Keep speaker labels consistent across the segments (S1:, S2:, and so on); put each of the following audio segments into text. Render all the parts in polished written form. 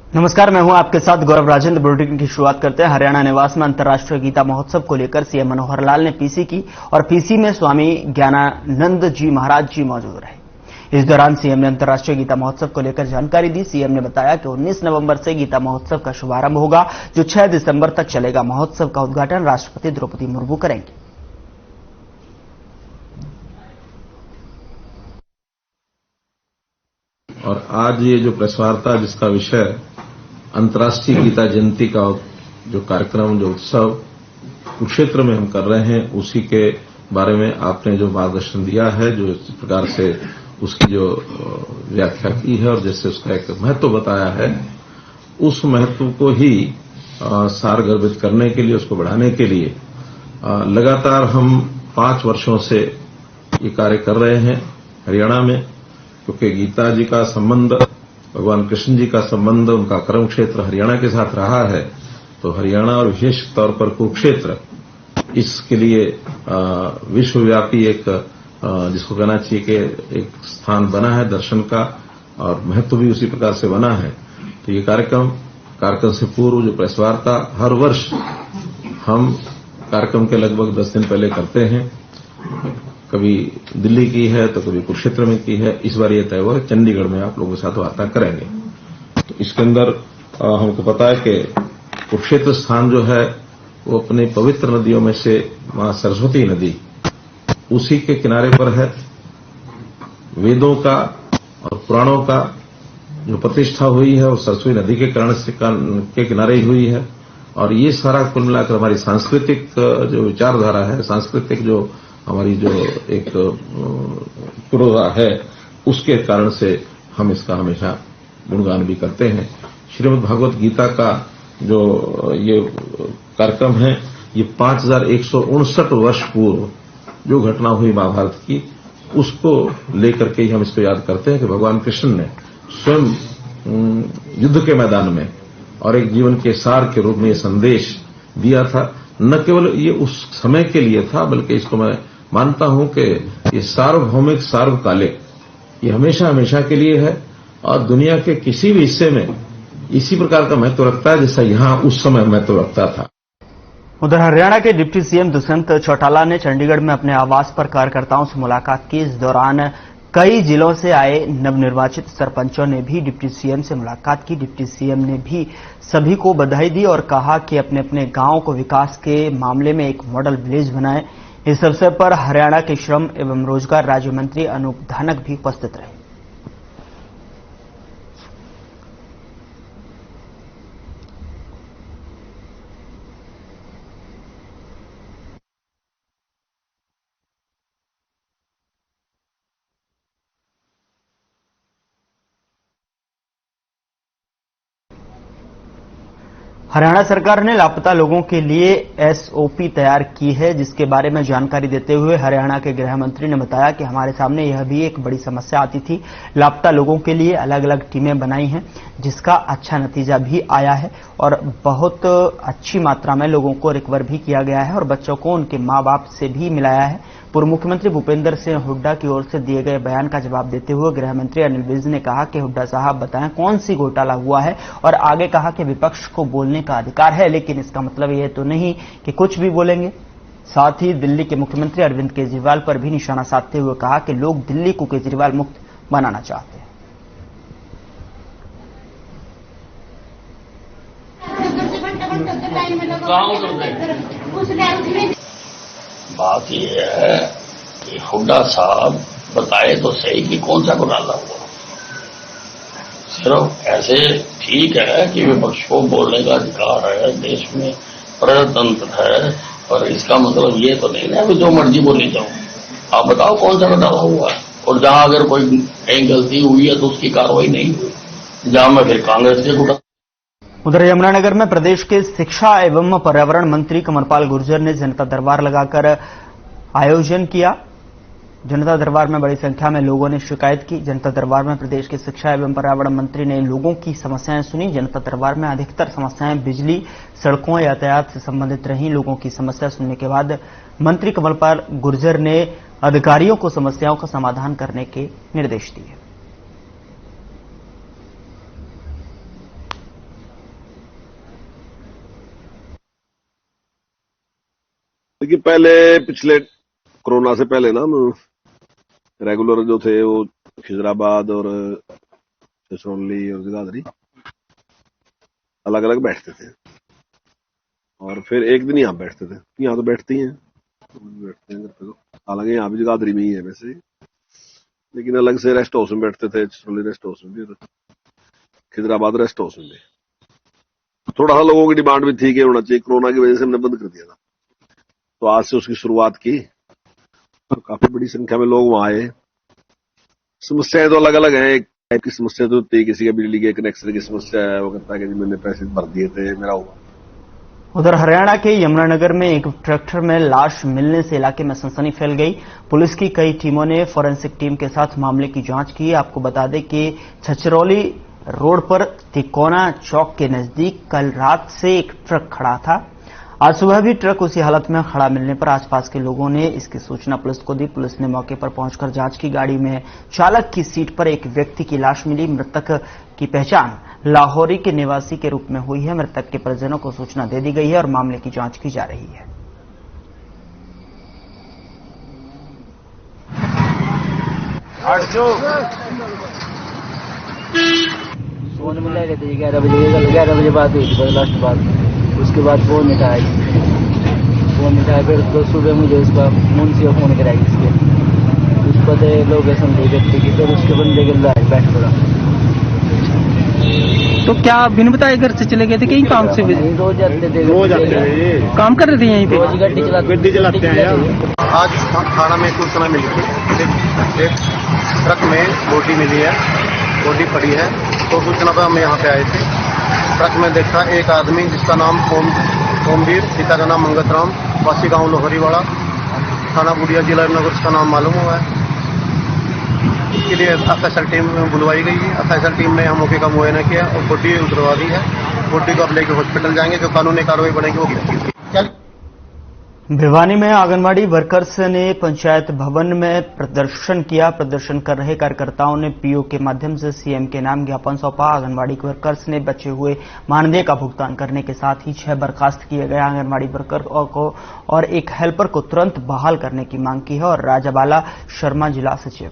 S1: नमस्कार, मैं हूं आपके साथ गौरव राजेंद्र। बुलेटिन की शुरुआत करते हैं। हरियाणा निवास में अंतर्राष्ट्रीय गीता महोत्सव को लेकर सीएम मनोहर लाल ने पीसी की और पीसी में स्वामी ज्ञानानंद जी महाराज जी मौजूद रहे। इस दौरान सीएम ने अंतर्राष्ट्रीय गीता महोत्सव को लेकर जानकारी दी। सीएम ने बताया कि 19 नवंबर से गीता महोत्सव का शुभारंभ होगा, जो 6 दिसंबर तक चलेगा। महोत्सव का उद्घाटन राष्ट्रपति द्रौपदी मुर्मू करेंगे।
S2: और आज ये जो प्रेस वार्ता जिसका विषय अंतर्राष्ट्रीय गीता जयंती का जो कार्यक्रम, जो उत्सव कुरुक्षेत्र में हम कर रहे हैं, उसी के बारे में आपने जो मार्गदर्शन दिया है, जो इस प्रकार से उसकी जो व्याख्या की है और जैसे उसका एक महत्व बताया है, उस महत्व को ही सारगर्भित करने के लिए, उसको बढ़ाने के लिए लगातार हम 5 वर्षों से ये कार्य कर रहे हैं हरियाणा में। क्योंकि गीता जी का संबंध, भगवान कृष्ण जी का संबंध, उनका कर्म क्षेत्र हरियाणा के साथ रहा है, तो हरियाणा और विशेष तौर पर कुरुक्षेत्र इसके लिए विश्वव्यापी एक जिसको कहना चाहिए कि एक स्थान बना है दर्शन का, और महत्व भी उसी प्रकार से बना है। तो ये कार्यक्रम से पूर्व जो प्रेस वार्ता हर वर्ष हम कार्यक्रम के लगभग 10 दिन पहले करते हैं। कभी दिल्ली की है तो कभी कुरुक्षेत्र में की है। इस बार ये तय हुआ चंडीगढ़ में आप लोगों के साथ वार्ता करेंगे। तो इसके अंदर हमको पता है कि कुरुक्षेत्र स्थान जो है वो अपनी पवित्र नदियों में से मां सरस्वती नदी उसी के किनारे पर है। वेदों का और पुराणों का जो प्रतिष्ठा हुई है वो सरस्वती नदी के किनारे ही हुई है। और ये सारा कुल मिलाकर हमारी सांस्कृतिक जो विचारधारा है, सांस्कृतिक जो हमारी जो एक पुरोधा है, उसके कारण से हम इसका हमेशा गुणगान भी करते हैं। श्रीमद् भागवत गीता का जो ये कार्यक्रम है, ये 5159 वर्ष पूर्व जो घटना हुई महाभारत की, उसको लेकर के ही हम इसको याद करते हैं कि भगवान कृष्ण ने स्वयं युद्ध के मैदान में और एक जीवन के सार के रूप में ये संदेश दिया था। न केवल ये उस समय के लिए था, बल्कि इसको मैं मानता हूं कि ये सार्वभौमिक, सार्वकालिक, ये हमेशा हमेशा के लिए है और दुनिया के किसी भी हिस्से में इसी प्रकार का महत्व रखता है जैसा यहां उस समय महत्व रखता था।
S1: उधर हरियाणा के डिप्टी सीएम दुष्यंत चौटाला ने चंडीगढ़ में अपने आवास पर कार्यकर्ताओं से मुलाकात की। इस दौरान कई जिलों से आए नवनिर्वाचित सरपंचों ने भी डिप्टी सीएम से मुलाकात की। डिप्टी सीएम ने भी सभी को बधाई दी और कहा कि अपने अपने गांव को विकास के मामले में एक मॉडल विलेज बनाएं। इस अवसर पर हरियाणा के श्रम एवं रोजगार राज्य मंत्री अनूप धानक भी उपस्थित रहे। हरियाणा सरकार ने लापता लोगों के लिए एसओपी तैयार की है, जिसके बारे में जानकारी देते हुए हरियाणा के गृह मंत्री ने बताया कि हमारे सामने यह भी एक बड़ी समस्या आती थी। लापता लोगों के लिए अलग अलग टीमें बनाई हैं, जिसका अच्छा नतीजा भी आया है और बहुत अच्छी मात्रा में लोगों को रिकवर भी किया गया है और बच्चों को उनके मां बाप से भी मिलाया है। पूर्व मुख्यमंत्री भूपेंद्र सिंह हुड्डा की ओर से दिए गए बयान का जवाब देते हुए गृह मंत्री अनिल विज ने कहा कि हुड्डा साहब बताएं कौन सी घोटाला हुआ है, और आगे कहा कि विपक्ष को बोलने का अधिकार है, लेकिन इसका मतलब यह तो नहीं कि कुछ भी बोलेंगे। साथ ही दिल्ली के मुख्यमंत्री अरविंद केजरीवाल पर भी निशाना साधते हुए कहा कि लोग दिल्ली को केजरीवाल मुक्त बनाना चाहते हैं।
S3: बात यह है कि हुड्डा साहब बताए तो सही कि कौन सा घोटाला हुआ। सिर्फ ऐसे ठीक है कि विपक्ष को बोलने का अधिकार है, देश में प्रजातंत्र है, पर इसका मतलब ये तो नहीं है कि जो मर्जी बोली जाओ। आप बताओ कौन सा घोटाला हुआ है, और जहां अगर कोई कहीं गलती हुई है तो उसकी कार्रवाई नहीं हुई, जहां में फिर कांग्रेस के घोटाला।
S1: उधर यमुनानगर में प्रदेश के शिक्षा एवं पर्यावरण मंत्री कमलपाल गुर्जर ने जनता दरबार लगाकर आयोजन किया। जनता दरबार में बड़ी संख्या में लोगों ने शिकायत की। जनता दरबार में प्रदेश के शिक्षा एवं पर्यावरण मंत्री ने लोगों की समस्याएं सुनी। जनता दरबार में अधिकतर समस्याएं बिजली, सड़कों, यातायात से संबंधित रही। लोगों की समस्या सुनने के बाद मंत्री कमलपाल गुर्जर ने अधिकारियों को समस्याओं का समाधान करने के निर्देश दिए।
S4: देखिए पहले पिछले कोरोना से पहले ना हम रेगुलर जो थे वो खिजराबाद और छछरौली और जगाधरी अलग अलग बैठते थे और फिर एक दिन यहाँ बैठते थे। यहाँ तो बैठते ही हैं, बैठते हैं घर पे। तो हालांकि यहाँ भी जगाधरी में ही है वैसे, लेकिन अलग से रेस्ट हाउस में बैठते थे, छछरौली रेस्ट हाउस में भी, खिजराबाद रेस्ट हाउस में भी। थोड़ा सा लोगों की डिमांड भी थी कि होना चाहिए, कोरोना की वजह से हमने बंद कर दिया था, तो आज से उसकी शुरुआत की और काफी बड़ी संख्या में लोग वहां आए। समस्याएं तो अलग अलग है, एक टाइप की समस्या तो होती है, किसी का बिजली के कनेक्शन की समस्या है, वो कहता है कि जी मैंने पैसे भर दिए थे, मेरा हुआ।
S1: उधर हरियाणा के यमुनानगर में एक ट्रैक्टर में लाश मिलने से इलाके में सनसनी फैल गई। पुलिस की कई टीमों ने फोरेंसिक टीम के साथ मामले की जांच की। आपको बता दें कि छछरौली रोड पर तिकोना चौक के नजदीक कल रात से एक ट्रक खड़ा था। आज सुबह भी ट्रक उसी हालत में खड़ा मिलने पर आसपास के लोगों ने इसकी सूचना पुलिस को दी। पुलिस ने मौके पर पहुंचकर जांच की। गाड़ी में चालक की सीट पर एक व्यक्ति की लाश मिली। मृतक की पहचान लाहौरी के निवासी के रूप में हुई है। मृतक के परिजनों को सूचना दे दी गई है और मामले की जांच की जा रही है।
S5: फोन मिला गया था 11 बजे बात हुई थी लास्ट बात। उसके बाद फोन उठाया फिर तो सुबह मुझे उसका मुंशी फोन कराई इसके, उस पर लोकेशन दे व्यक्ति की, फिर उसके बंदे के लाए बैठ पड़ा।
S6: तो क्या बिन बताए घर से चले गए थे कहीं काम से?
S5: रोज जाते थे,
S6: काम कर रहे थे यहीं पे,
S5: रोज गड्डी चलाते हैं।
S7: आज थाना में सूचना मिली थी, एक ट्रक में बॉडी मिली है, बॉडी पड़ी है, तो सूचना पर हम यहाँ पे आए थे। ट्रक में देखा एक आदमी जिसका नाम ओमवीर, पिता का नाम मंगतराम, वासी गांव लोहरीवाड़ा, थाना बुढ़िया, जिला नगर उसका नाम मालूम हुआ है। इसके लिए एफएसएल टीम बुलवाई गई है। एफएसएल टीम ने हम मौके का मुआयना किया और बॉडी उतरवा दी है। बॉडी को अब लेकर हॉस्पिटल जाएंगे, जो कानूनी कार्रवाई बढ़ेगी वो की।
S1: भिवानी में आंगनवाड़ी वर्कर्स ने पंचायत भवन में प्रदर्शन किया। प्रदर्शन कर रहे कार्यकर्ताओं ने पीओ के माध्यम से सीएम के नाम ज्ञापन सौंपा। आंगनवाड़ी वर्कर्स ने बचे हुए मानदेय का भुगतान करने के साथ ही 6 बर्खास्त किए गए आंगनवाड़ी वर्कर को और एक हेल्पर को तुरंत बहाल करने की मांग की है। और राजाबाला शर्मा जिला सचिव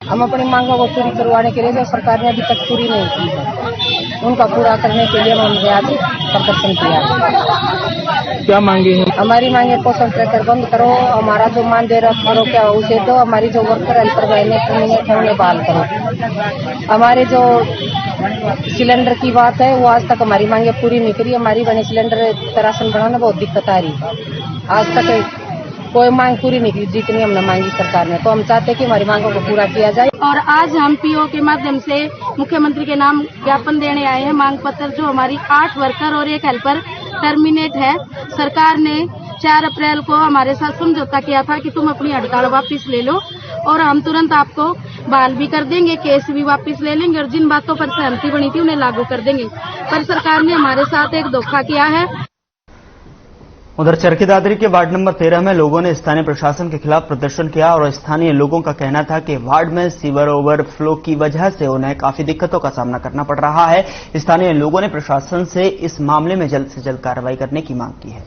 S8: हम अपनी मांगों को पूरी करवाने के लिए जो सरकार ने अभी तक पूरी नहीं की है, उनका पूरा करने के लिए हमने आज प्रदर्शन किया।
S6: क्या मांगे हैं?
S8: हमारी मांगे पोषण ट्रैकर बंद करो, हमारा जो मानदेय करो क्या उसे दो, हमारी जो वर्कर हेल्पर बहने टर्मिनेट है उन्हें बहाल करो। हमारे जो सिलेंडर की बात है वो आज तक हमारी मांगे पूरी नहीं करी। हमारी बने सिलेंडर राशन बनाने बहुत दिक्कत आ रही, आज तक कोई मांग पूरी नहीं की जितनी हमने मांगी सरकार ने। तो हम चाहते हैं कि हमारी मांगों को पूरा किया जाए।
S9: और आज हम पीओ के माध्यम से मुख्यमंत्री के नाम ज्ञापन देने आए हैं, मांग पत्र। जो हमारी 8 वर्कर और एक हेल्पर टर्मिनेट है। सरकार ने 4 अप्रैल को हमारे साथ समझौता किया था कि तुम अपनी हड़ताल वापस ले लो और हम तुरंत आपको बहाल भी कर देंगे, केस भी वापस ले लेंगे और जिन बातों पर सहमति बनी थी उन्हें लागू कर देंगे। पर सरकार ने हमारे साथ एक धोखा किया है।
S1: उधर चरखी दादरी के वार्ड नंबर 13 में लोगों ने स्थानीय प्रशासन के खिलाफ प्रदर्शन किया और स्थानीय लोगों का कहना था कि वार्ड में सीवर ओवरफ्लो की वजह से उन्हें काफी दिक्कतों का सामना करना पड़ रहा है। स्थानीय लोगों ने प्रशासन से इस मामले में जल्द से जल्द कार्रवाई करने की मांग की है।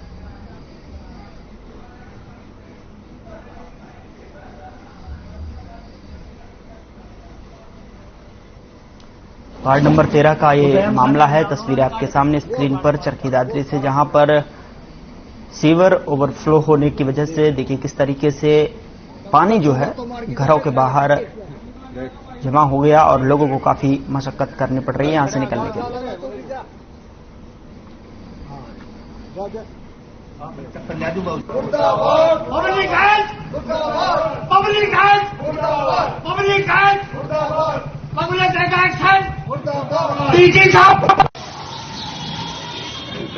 S1: वार्ड नंबर 13 का ये मामला है। तस्वीरें आपके सामने स्क्रीन पर चरखी दादरी से, जहां पर सीवर ओवरफ्लो होने की वजह से देखिए किस तरीके से पानी जो है घरों के बाहर जमा हो गया और लोगों को काफी मशक्कत करनी पड़ रही है यहां से निकलने के लिए।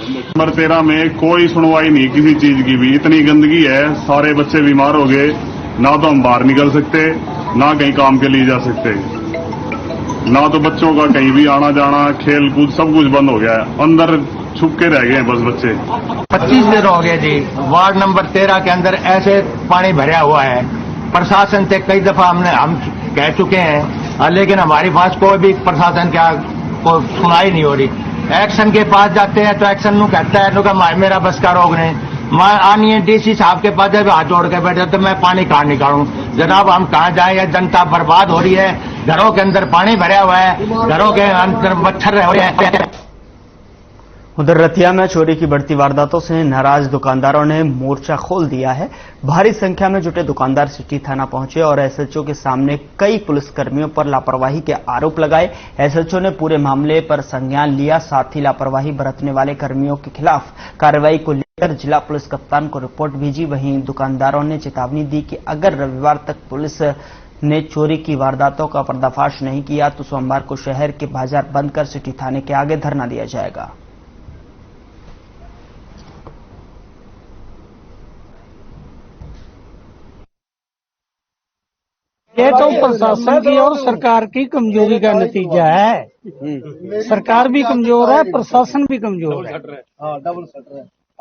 S10: नंबर 13 में कोई सुनवाई नहीं किसी चीज की भी। इतनी गंदगी है, सारे बच्चे बीमार हो गए, ना तो हम बाहर निकल सकते, ना कहीं काम के लिए जा सकते, ना तो बच्चों का कहीं भी आना जाना, खेल कूद सब कुछ बंद हो गया है। अंदर छुप के रह गए बस बच्चे।
S11: 25 दिन हो गए जी, वार्ड नंबर 13 के अंदर ऐसे पानी भरा हुआ है। प्रशासन से कई दफा हम कह चुके हैं लेकिन हमारे पास कोई भी प्रशासन क्या कोई सुनाई नहीं हो रही। एक्शन के पास जाते हैं तो एक्शन नु कहता है तो मेरा बस का रोग नहीं। मैं आनी डीसी साहब के पास जब हाथ जोड़ के बैठे तो मैं पानी कहाँ निकालूं? जनाब हम कहाँ जाए? या जनता बर्बाद हो रही है, घरों के अंदर पानी भरा हुआ है, घरों के अंदर मच्छर रह रहे हैं।
S1: उधर रतिया में चोरी की बढ़ती वारदातों से नाराज दुकानदारों ने मोर्चा खोल दिया है। भारी संख्या में जुटे दुकानदार सिटी थाना पहुंचे और एसएचओ के सामने कई पुलिसकर्मियों पर लापरवाही के आरोप लगाए। एसएचओ ने पूरे मामले पर संज्ञान लिया, साथ ही लापरवाही बरतने वाले कर्मियों के खिलाफ कार्रवाई को लेकर जिला पुलिस कप्तान को रिपोर्ट भेजी। वहीं दुकानदारों ने चेतावनी दी कि अगर रविवार तक पुलिस ने चोरी की वारदातों का पर्दाफाश नहीं किया तो सोमवार को शहर के बाजार बंद कर सिटी थाने के आगे धरना दिया जाएगा।
S6: ये तो प्रशासन की और सरकार की कमजोरी का नतीजा है। सरकार भी कमजोर है, प्रशासन भी कमजोर है।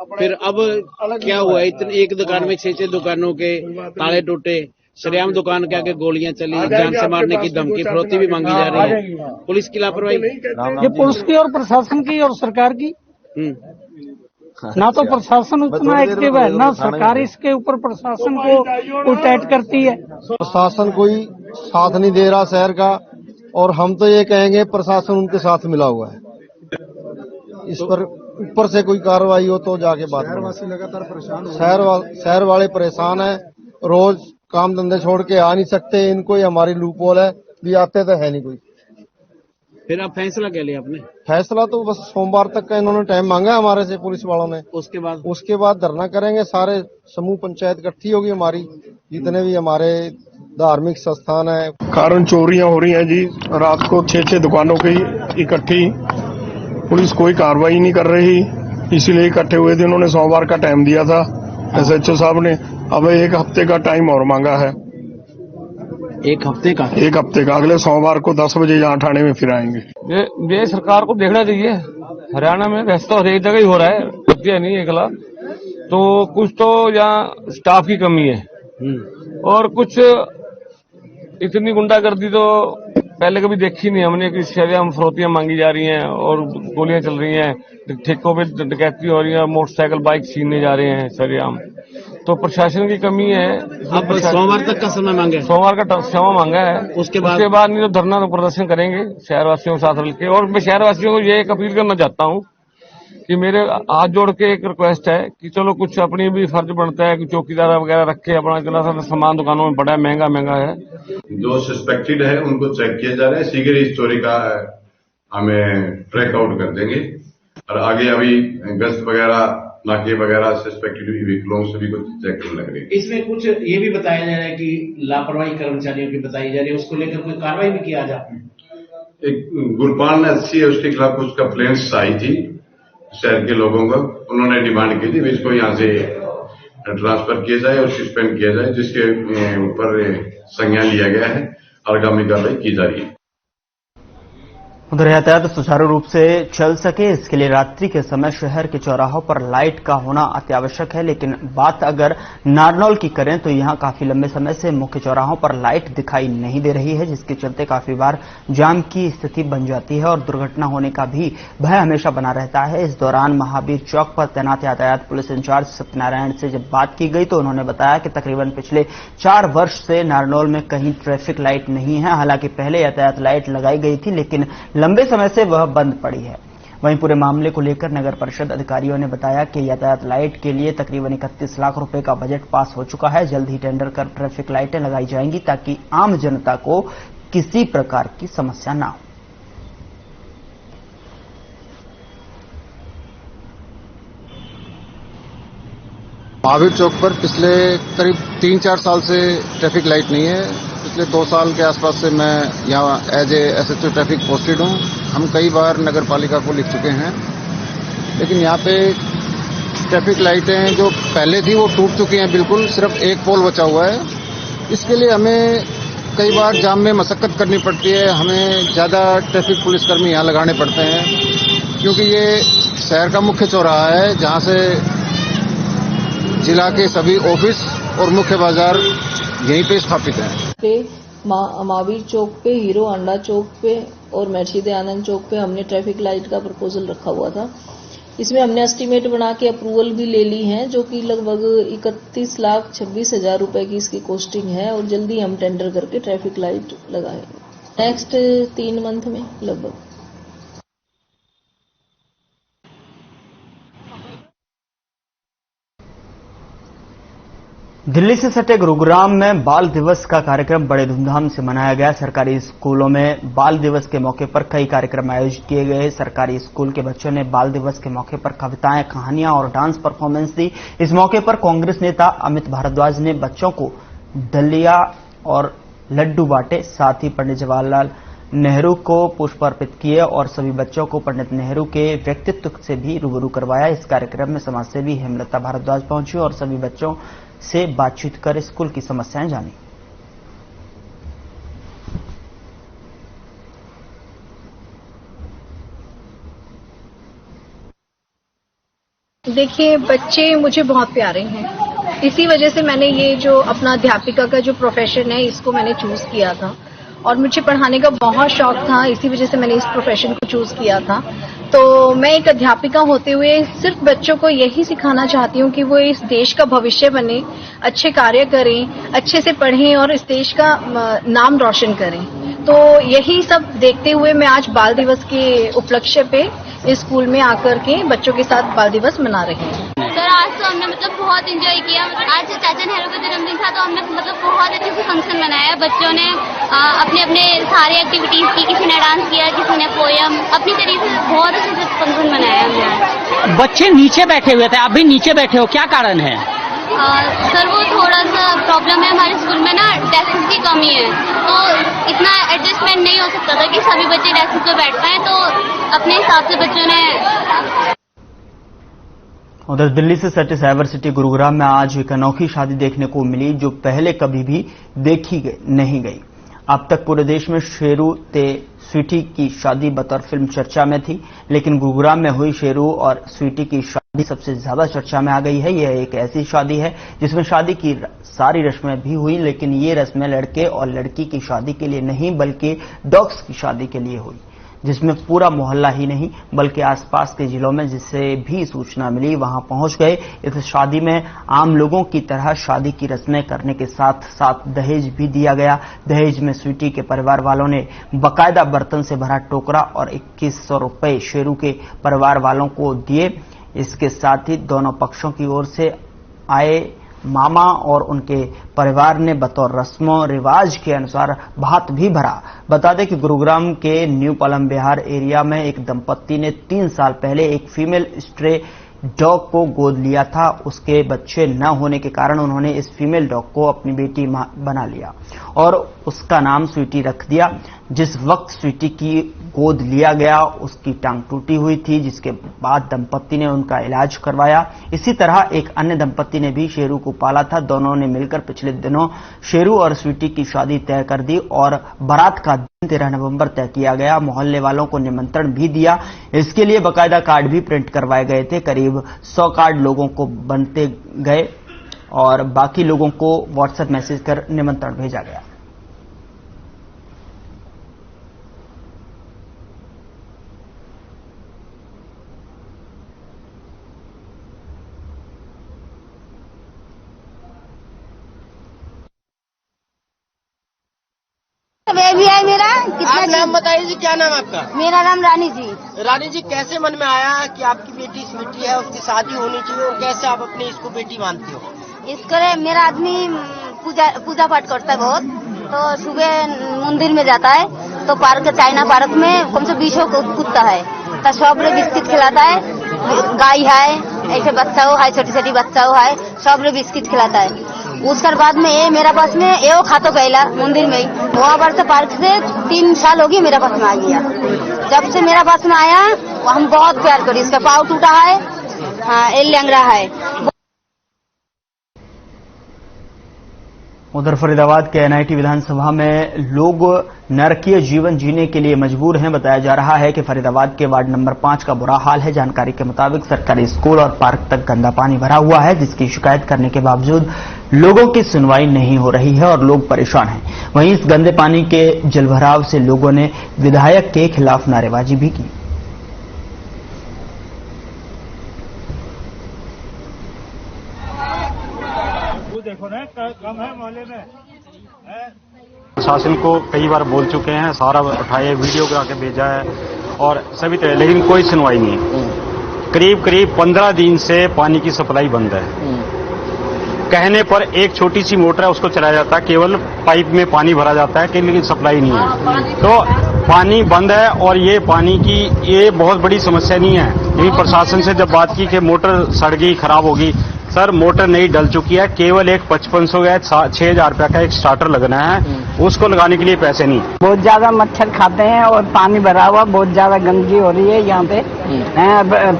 S12: फिर अब क्या हुआ? इतने एक दुकान में 6-6 दुकानों के ताले टूटे, सरेआम दुकान के आगे गोलियां चली, जान से मारने की धमकी, फिरौती भी मांगी जा रही है। पुलिस की लापरवाही,
S6: ये पुलिस की और प्रशासन की और सरकार की। ना तो प्रशासन उतना एक्टिव है, ना सरकार इसके ऊपर प्रशासन को टाइट करती है।
S7: प्रशासन कोई साथ नहीं दे रहा शहर का, और हम तो ये कहेंगे प्रशासन उनके साथ मिला हुआ है। इस पर ऊपर से कोई कार्रवाई हो तो जाके बात। शहरवासी लगातार परेशान, शहर वाले परेशान है, रोज काम धंधे छोड़ के आ नहीं सकते। इनको ही हमारी लूप होल है, भी आते तो है नहीं कोई।
S12: फिर अब फैसला क्या लिया आपने?
S7: फैसला तो बस सोमवार तक का इन्होंने टाइम मांगा है हमारे से, पुलिस वालों ने। उसके बाद धरना करेंगे। सारे समूह पंचायत इकट्ठी होगी हमारी, जितने भी हमारे धार्मिक संस्थान है।
S10: कारण चोरियां हो रही हैं जी, रात को 6-6 दुकानों की इकट्ठी, पुलिस कोई कार्रवाई नहीं कर रही, इसीलिए इकट्ठे हुए थे। उन्होंने सोमवार का टाइम दिया था एसएचओ साहब ने, अब 1 हफ्ते का टाइम और मांगा है।
S12: 1 हफ्ते का?
S10: 1 हफ्ते का। अगले सोमवार को 10 बजे यहाँ थाने में फिर आएंगे।
S13: ये सरकार को देखना चाहिए। हरियाणा में वैसे तो हर एक जगह ही हो रहा है, रतिया नहीं एकला। तो कुछ तो यहाँ स्टाफ की कमी है, और कुछ इतनी गुंडागर्दी तो पहले कभी देखी नहीं हमने कि शरेआम फिरौतियां मांगी जा रही हैं और गोलियां चल रही हैं, ठेकों पे डकैती हो रही है, मोटरसाइकिल बाइक छीनने जा रहे हैं शरेआम। तो प्रशासन की कमी है।
S12: अब सोमवार तक का समय मांगा है?
S13: सोमवार का समय मांगा है। उसके बाद नहीं तो धरना तो प्रदर्शन करेंगे शहरवासियों के साथ मिलकर। और मैं शहरवासियों को ये एक अपील करना चाहता हूँ कि मेरे हाथ जोड़ के एक रिक्वेस्ट है कि चलो कुछ अपनी भी फर्ज बनता है कि चौकीदार वगैरह रखे, अपना इतना सा सामान दुकानों में बड़ा महंगा है।
S10: जो सस्पेक्टेड है उनको चेक किया जा रहा है, शीघ्र इस चोरी का हमें ट्रैक आउट कर देंगे। और आगे अभी गश्त वगैरह, नाके वगैरह सस्पेक्टेड व्हीकलों से भी कुछ चेक लग रही है।
S12: इसमें कुछ ये भी बताया जा रहा है कि लापरवाही कर्मचारियों की बताई जा रही है, उसको लेकर कोई कार्रवाई भी किया आज आपने?
S10: एक गुरपाल एससी है, उसके खिलाफ कुछ कंप्लेंट्स आई थी शहर के लोगों को। उन्होंने डिमांड की थी कि इसको यहाँ से ट्रांसफर किया जाए और सस्पेंड किया जाए, जिसके ऊपर संज्ञान लिया गया है, आगामी कार्रवाई की जा रही है।
S1: उधर यातायात सुचारू रूप से चल सके इसके लिए रात्रि के समय शहर के चौराहों पर लाइट का होना अत्यावश्यक है। लेकिन बात अगर नारनौल की करें तो यहां काफी लंबे समय से मुख्य चौराहों पर लाइट दिखाई नहीं दे रही है, जिसके चलते काफी बार जाम की स्थिति बन जाती है और दुर्घटना होने का भी भय हमेशा बना रहता है। इस दौरान महावीर चौक पर तैनात यातायात पुलिस इंचार्ज सत्यनारायण से जब बात की गई तो उन्होंने बताया कि तकरीबन पिछले 4 वर्ष से नारनौल में कहीं ट्रैफिक लाइट नहीं है। हालांकि पहले यातायात लाइट लगाई गई थी, लेकिन लंबे समय से वह बंद पड़ी है। वहीं पूरे मामले को लेकर नगर परिषद अधिकारियों ने बताया कि यातायात लाइट के लिए तकरीबन 31 लाख रुपए का बजट पास हो चुका है। जल्द ही टेंडर कर ट्रैफिक लाइटें लगाई जाएंगी ताकि आम जनता को किसी प्रकार की समस्या ना हो।
S7: महावीर चौक पर पिछले करीब 3-4 साल से ट्रैफिक लाइट नहीं है। पिछले 2 साल के आसपास से मैं यहाँ as a SHO traffic posted हूँ। हम कई बार नगर पालिका को लिख चुके हैं, लेकिन यहाँ पे ट्रैफिक लाइटें जो पहले थी वो टूट चुकी हैं बिल्कुल, सिर्फ एक पोल बचा हुआ है। इसके लिए हमें कई बार जाम में मशक्कत करनी पड़ती है, हमें ज़्यादा ट्रैफिक पुलिसकर्मी यहाँ लगाने पड़ते हैं, क्योंकि ये शहर का मुख्य चौराहा है जहाँ से जिला के सभी ऑफिस और मुख्य बाजार यहीं पे स्थापित हैं।
S14: महावीर चौक पे, हीरो होंडा चौक पे और महर्षि दयानंद चौक पे हमने ट्रैफिक लाइट का प्रपोजल रखा हुआ था। इसमें हमने एस्टीमेट बना के अप्रूवल भी ले ली है, जो कि लगभग 31,26,000 रुपए की इसकी कॉस्टिंग है और जल्दी हम टेंडर करके ट्रैफिक लाइट लगाएंगे नेक्स्ट 3 मंथ में लगभग।
S1: दिल्ली से सटे गुरुग्राम में बाल दिवस का कार्यक्रम बड़े धूमधाम से मनाया गया। सरकारी स्कूलों में बाल दिवस के मौके पर कई कार्यक्रम आयोजित किए गए। सरकारी स्कूल के बच्चों ने बाल दिवस के मौके पर कविताएं, कहानियां और डांस परफॉर्मेंस दी। इस मौके पर कांग्रेस नेता अमित भारद्वाज ने बच्चों को दलिया और लड्डू बांटे। साथ ही पंडित जवाहरलाल नेहरू को पुष्प अर्पित किए और सभी बच्चों को पंडित नेहरू के व्यक्तित्व से भी रूबरू करवाया। इस कार्यक्रम में समाजसेवी हेमलता भारद्वाज पहुंची और सभी बच्चों से बातचीत कर स्कूल की समस्याएं जानी।
S15: देखिए, बच्चे मुझे बहुत प्यारे हैं, इसी वजह से मैंने ये जो अपना अध्यापिका का जो प्रोफेशन है इसको मैंने चूज किया था और मुझे पढ़ाने का बहुत शौक था, इसी वजह से मैंने इस प्रोफेशन को चूज किया था। तो मैं एक अध्यापिका होते हुए सिर्फ बच्चों को यही सिखाना चाहती हूँ कि वो इस देश का भविष्य बने, अच्छे कार्य करें, अच्छे से पढ़ें और इस देश का नाम रोशन करें। तो यही सब देखते हुए मैं आज बाल दिवस के उपलक्ष्य पे इस स्कूल में आकर के बच्चों के साथ बाल दिवस मना रहे हैं।
S16: सर, आज तो हमने बहुत एंजॉय किया। आज चाचा नेहरू का जन्मदिन था तो हमने बहुत अच्छे से फंक्शन मनाया। बच्चों ने अपने अपने सारे एक्टिविटीज की, किसी ने डांस किया, किसी ने पोयम, अपनी तरीके से बहुत अच्छे से फंक्शन मनाया हमने।
S17: बच्चे नीचे बैठे हुए थे, आप भी नीचे बैठे हो, क्या कारण है?
S16: सर, वो थोड़ा सा प्रॉब्लम है हमारे स्कूल में ना, डेस्क की कमी है, तो इतना एडजस्टमेंट नहीं हो सकता था कि सभी बच्चे डेस्क पे बैठ पाए, तो अपने हिसाब से बच्चों ने।
S1: उधर दिल्ली से सटे साइबर सिटी गुरुग्राम में आज एक अनोखी शादी देखने को मिली जो पहले कभी भी देखी नहीं गई। अब तक पूरे देश में शेरू ते स्वीटी की शादी बतौर फिल्म चर्चा में थी, लेकिन गुरुग्राम में हुई शेरू और स्वीटी की शादी सबसे ज्यादा चर्चा में आ गई है। यह एक ऐसी शादी है जिसमें शादी की सारी रस्में भी हुई, लेकिन ये रस्में लड़के और लड़की की शादी के लिए नहीं बल्कि डॉग्स की शादी के लिए हुई, जिसमें पूरा मोहल्ला ही नहीं बल्कि आसपास के जिलों में जिसे भी सूचना मिली वहां पहुंच गए। इस शादी में आम लोगों की तरह शादी की रस्में करने के साथ साथ दहेज भी दिया गया। दहेज में स्वीटी के परिवार वालों ने बाकायदा बर्तन से भरा टोकरा और 2100 रुपए शेरू के परिवार वालों को दिए। इसके साथ ही दोनों पक्षों की ओर से आए मामा और उनके परिवार ने बतौर रस्मों रिवाज के अनुसार भात भी भरा। बता दें कि गुरुग्राम के न्यू पालम बिहार एरिया में एक दंपत्ति ने 3 साल पहले एक फीमेल स्ट्रे डॉग को गोद लिया था। उसके बच्चे न होने के कारण उन्होंने इस फीमेल डॉग को अपनी बेटी बना लिया और उसका नाम स्वीटी रख दिया। जिस वक्त स्वीटी की गोद लिया गया उसकी टांग टूटी हुई थी, जिसके बाद दंपत्ति ने उनका इलाज करवाया। इसी तरह एक अन्य दंपत्ति ने भी शेरू को पाला था। दोनों ने मिलकर पिछले दिनों शेरू और स्वीटी की शादी तय कर दी और बारात का दिन 13 नवंबर तय किया गया। मोहल्ले वालों को निमंत्रण भी दिया। इसके लिए बाकायदा कार्ड भी प्रिंट करवाए गए थे। करीब 100 कार्ड लोगों को बनते गए और बाकी लोगों को व्हाट्सएप मैसेज कर निमंत्रण भेजा गया।
S18: बेबी है मेरा। कितना
S17: नाम बताइए जी, क्या नाम आपका?
S18: मेरा नाम रानी जी।
S17: रानी जी, कैसे मन में आया कि आपकी बेटी स्वीटी है, उसकी शादी होनी चाहिए और कैसे आप अपनी इसको बेटी मानती हो?
S18: इसको मेरा आदमी पूजा पाठ करता है बहुत, तो सुबह मंदिर में जाता है तो पार्क चाइना पार्क में कम से 20 कुत्ता है, तो सब रे बिस्किट खिलाता है। गाय है, ऐसे बच्चा हो है, छोटी छोटी बच्चा हो है, सब रे बिस्किट खिलाता है। उसके बाद में ये मेरा पास में ये खातो पहला मंदिर में ही, वहाँ पर से पार्क से 3 साल हो गई मेरा पास में आ गया। जब से मेरा पास में आया हम बहुत प्यार करी। इसका पाँव टूटा है, हाँ, ये लंगड़ा है।
S1: उधर फरीदाबाद के एनआईटी विधानसभा में लोग नरकीय जीवन जीने के लिए मजबूर हैं। बताया जा रहा है कि फरीदाबाद के वार्ड नंबर 5 का बुरा हाल है। जानकारी के मुताबिक सरकारी स्कूल और पार्क तक गंदा पानी भरा हुआ है, जिसकी शिकायत करने के बावजूद लोगों की सुनवाई नहीं हो रही है और लोग परेशान हैं। वहीं इस गंदे पानी के जलभराव से लोगों ने विधायक के खिलाफ नारेबाजी भी की।
S19: प्रशासन को कई बार बोल चुके हैं, सारा उठाए, वीडियो करा के भेजा है और सभी तरह, लेकिन कोई सुनवाई नहीं है। करीब 15 दिन से पानी की सप्लाई बंद है। कहने पर एक छोटी सी मोटर है, उसको चलाया जाता है, केवल पाइप में पानी भरा जाता है, लेकिन सप्लाई नहीं है। तो पानी बंद है और ये पानी की ये बहुत बड़ी समस्या नहीं है। लेकिन प्रशासन से जब बात की कि मोटर सड़ गई, खराब होगी, सर मोटर नहीं डल चुकी है, केवल एक 5500 का 6000 रुपया का एक स्टार्टर लगना है, उसको लगाने के लिए पैसे नहीं।
S6: बहुत ज्यादा मच्छर खाते हैं और पानी भरा हुआ, बहुत ज्यादा गंदगी हो रही है यहाँ पे,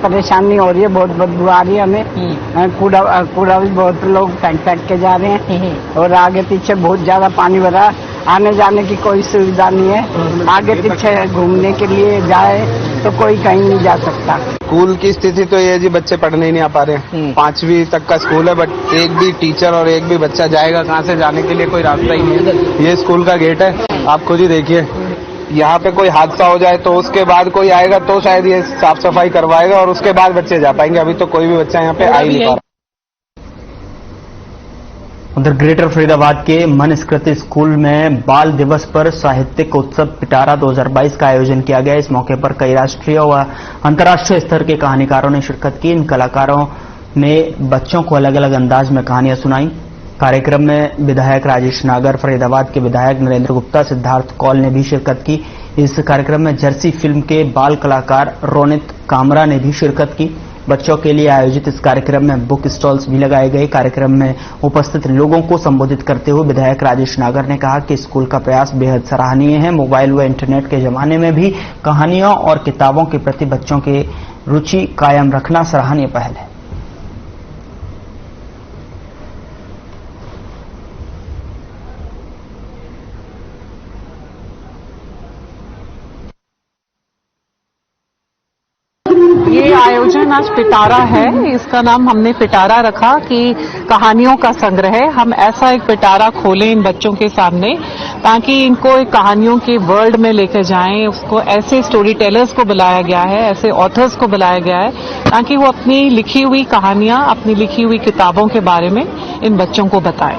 S6: परेशानी हो रही है, बहुत बदबू आ रही है हमें। कूड़ा भी बहुत लोग फेंक के जा रहे हैं और आगे पीछे बहुत ज्यादा पानी भरा, आने जाने की कोई सुविधा नहीं है। आगे पीछे घूमने के लिए जाए तो कोई कहीं नहीं जा सकता।
S20: स्कूल की स्थिति तो ये जी, बच्चे पढ़ने ही नहीं आ पा रहे हैं। 5वीं तक का स्कूल है, बट एक भी टीचर और एक भी बच्चा जाएगा कहाँ से, जाने के लिए कोई रास्ता ही नहीं है। ये स्कूल का गेट है, आप खुद ही देखिए। यहाँ पे कोई हादसा हो जाए तो उसके बाद कोई आएगा तो शायद ये साफ सफाई करवाएगा और उसके बाद बच्चे जा पाएंगे। अभी तो कोई भी बच्चा यहाँ पे आ ही नहीं पा रहा।
S1: उधर ग्रेटर फरीदाबाद के मनुस्मृति स्कूल में बाल दिवस पर साहित्यिक उत्सव पिटारा 2022 का आयोजन किया गया। इस मौके पर कई राष्ट्रीय व अंतर्राष्ट्रीय स्तर के कहानीकारों ने शिरकत की। इन कलाकारों ने बच्चों को अलग अलग अंदाज में कहानियां सुनाई। कार्यक्रम में विधायक राजेश नागर, फरीदाबाद के विधायक नरेंद्र गुप्ता, सिद्धार्थ कौल ने भी शिरकत की। इस कार्यक्रम में जर्सी फिल्म के बाल कलाकार रोनित कामरा ने भी शिरकत की। बच्चों के लिए आयोजित इस कार्यक्रम में बुक स्टॉल्स भी लगाए गए। कार्यक्रम में उपस्थित लोगों को संबोधित करते हुए विधायक राजेश नागर ने कहा कि स्कूल का प्रयास बेहद सराहनीय है। मोबाइल व इंटरनेट के जमाने में भी कहानियों और किताबों के प्रति बच्चों की रुचि कायम रखना सराहनीय पहल है।
S21: ये आयोजन आज पिटारा है, इसका नाम हमने पिटारा रखा कि कहानियों का संग्रह। हम ऐसा एक पिटारा खोलें इन बच्चों के सामने ताकि इनको एक कहानियों के वर्ल्ड में लेकर जाएं। उसको ऐसे स्टोरी टेलर्स को बुलाया गया है, ऐसे ऑथर्स को बुलाया गया है ताकि वो अपनी लिखी हुई कहानियां, अपनी लिखी हुई किताबों के बारे में इन बच्चों को बताएं।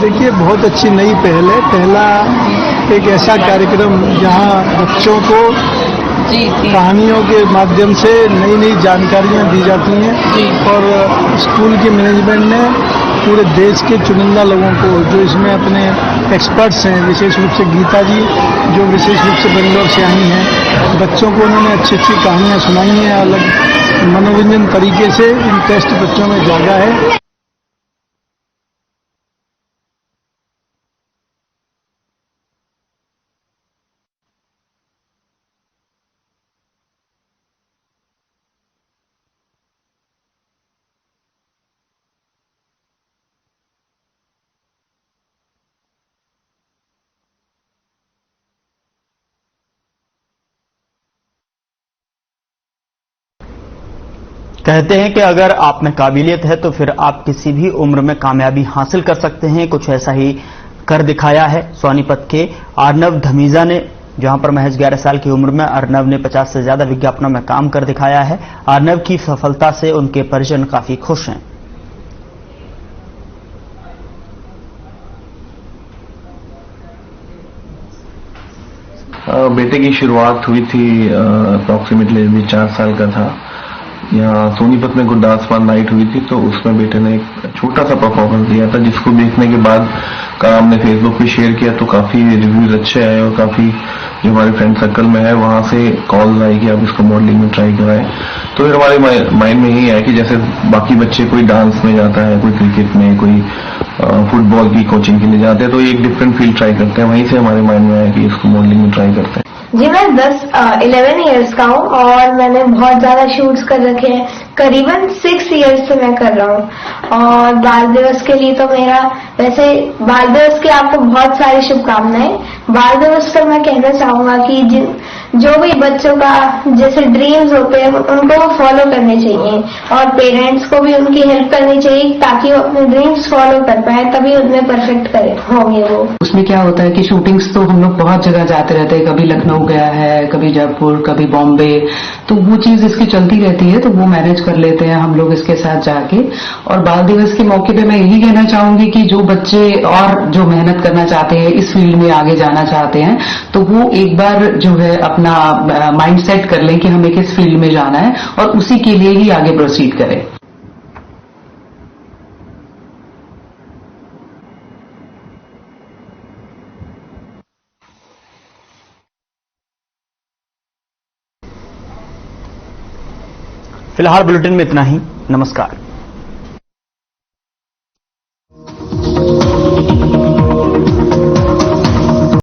S22: देखिए, बहुत अच्छी नई पहल है। पहला एक ऐसा कार्यक्रम जहां बच्चों को कहानियों के माध्यम से नई नई जानकारियां दी जाती हैं और स्कूल के मैनेजमेंट ने पूरे देश के चुनिंदा लोगों को, जो इसमें अपने एक्सपर्ट्स हैं, विशेष रूप से गीता जी जो विशेष रूप से बेंगलोर से आई हैं, बच्चों को उन्होंने अच्छी अच्छी कहानियां सुनाई हैं। अलग मनोरंजन तरीके से इंटरेस्ट बच्चों में जागा है।
S1: कहते हैं कि अगर आप में काबिलियत है तो फिर आप किसी भी उम्र में कामयाबी हासिल कर सकते हैं। कुछ ऐसा ही कर दिखाया है सोनीपत के अर्नव धमीजा ने, जहां पर महज 11 साल की उम्र में अर्नव ने 50 से ज्यादा विज्ञापनों में काम कर दिखाया है। अर्नव की सफलता से उनके परिजन काफी खुश हैं।
S23: बेटे की शुरुआत हुई थी अप्रॉक्सीमेटली 4 साल का था। यहाँ सोनीपत में गुरदासमान नाइट हुई थी, तो उसमें बेटे ने एक छोटा सा परफॉर्मेंस दिया था, जिसको देखने के बाद का हमने फेसबुक पे शेयर किया तो काफी रिव्यूज अच्छे आए और काफी जो हमारे फ्रेंड सर्कल में है वहां से कॉल आई कि आप इसको मॉडलिंग में ट्राई कराएं। तो फिर हमारे माइंड में यही है कि जैसे बाकी बच्चे कोई डांस में जाता है, कोई क्रिकेट में, कोई फुटबॉल की कोचिंग के लिए जाते हैं, तो एक डिफरेंट फील्ड ट्राई करते हैं। वहीं से हमारे माइंड में आया कि इसको मॉडलिंग में ट्राई करते हैं।
S24: जी, मैं 11 इयर्स का हूँ और मैंने बहुत ज्यादा शूट्स कर रखे हैं। करीबन 6 इयर्स से मैं कर रहा हूँ। और बाल दिवस के लिए तो मेरा, वैसे बाल दिवस की आपको बहुत सारी शुभकामनाएं। बाल दिवस पर मैं कहना चाहूंगा कि जो भी बच्चों का जैसे ड्रीम्स होते हैं उनको वो फॉलो करने चाहिए और पेरेंट्स को भी उनकी हेल्प करनी चाहिए ताकि वो अपने ड्रीम्स फॉलो कर पाए, तभी उनमें परफेक्ट होंगे वो।
S2: उसमें क्या होता है कि शूटिंग्स तो हम लोग बहुत जगह जाते रहते हैं, कभी लखनऊ गया है, कभी जयपुर, कभी बॉम्बे, तो वो चीज इसकी चलती रहती है, तो वो मैनेज कर लेते हैं हम लोग इसके साथ जाके। और बाल दिवस के मौके पे मैं यही कहना चाहूंगी कि जो बच्चे और जो मेहनत करना चाहते हैं, इस फील्ड में आगे जाना चाहते हैं, तो वो एक बार जो है अपना माइंड सेट कर लें कि हमें किस फील्ड में जाना है और उसी के लिए ही आगे प्रोसीड करें।
S1: फिलहाल बुलेटिन में इतना ही। नमस्कार।